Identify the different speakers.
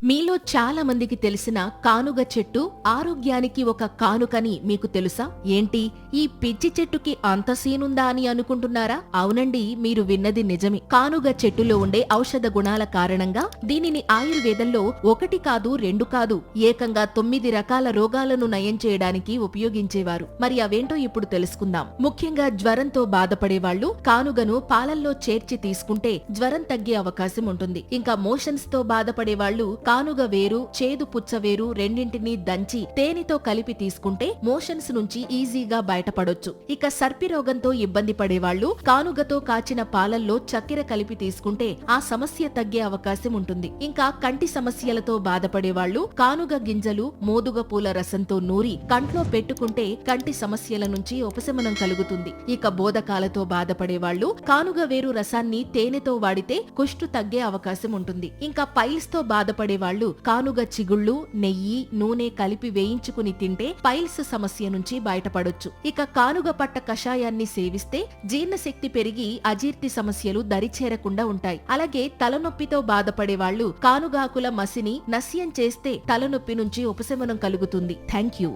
Speaker 1: మీలో చాలా మందికి తెలిసిన కానుగ చెట్టు ఆరోగ్యానికి ఒక కానుకని మీకు తెలుసా? ఏంటి ఈ పిచ్చి చెట్టుకి అంత సీనుందా అని అనుకుంటున్నారా? అవునండి, మీరు విన్నది నిజమే. కానుగ చెట్టులో ఉండే ఔషధ గుణాల కారణంగా దీనిని ఆయుర్వేదంలో 1 కాదు 2 కాదు ఏకంగా 9 రకాల రోగాలను నయం చేయడానికి ఉపయోగించేవారు. మరి అవేంటో ఇప్పుడు తెలుసుకుందాం. ముఖ్యంగా జ్వరంతో బాధపడేవాళ్లు కానుగను పాలల్లో చేర్చి తీసుకుంటే జ్వరం తగ్గే అవకాశం ఉంటుంది. ఇంకా మోషన్స్ తో బాధపడేవాళ్లు కానుగ వేరు, చేదు పుచ్చవేరు రెండింటినీ దంచి తేనెతో కలిపి తీసుకుంటే మోషన్స్ నుంచి ఈజీగా బయటపడొచ్చు. ఇక సర్పి రోగంతో ఇబ్బంది పడేవాళ్లు కానుగతో కాచిన పాలల్లో చక్కెర కలిపి తీసుకుంటే ఆ సమస్య తగ్గే అవకాశం ఉంటుంది. ఇంకా కంటి సమస్యలతో బాధపడేవాళ్లు కానుగ గింజలు మోదుగ పూల రసంతో నూరి కంట్లో పెట్టుకుంటే కంటి సమస్యల నుంచి ఉపశమనం కలుగుతుంది. ఇక బోధకాలతో బాధపడేవాళ్లు కానుగ వేరు రసాన్ని తేనెతో వాడితే కుష్టు తగ్గే అవకాశం ఉంటుంది. ఇంకా పైల్స్ తో బాధపడే వాళ్ళు కానుగ చిగుళ్ళు, నెయ్యి, నూనె కలిపి వేయించుకుని తింటే పైల్స్ సమస్య నుంచి బయటపడొచ్చు. ఇక కానుగ పట్ట కషాయాన్ని సేవిస్తే జీర్ణశక్తి పెరిగి అజీర్తి సమస్యలు దరిచేరకుండా ఉంటాయి. అలాగే తలనొప్పితో బాధపడే వాళ్ళు కానుగాకుల మసిని నస్యం చేస్తే తలనొప్పి నుంచి ఉపశమనం కలుగుతుంది. Thank you.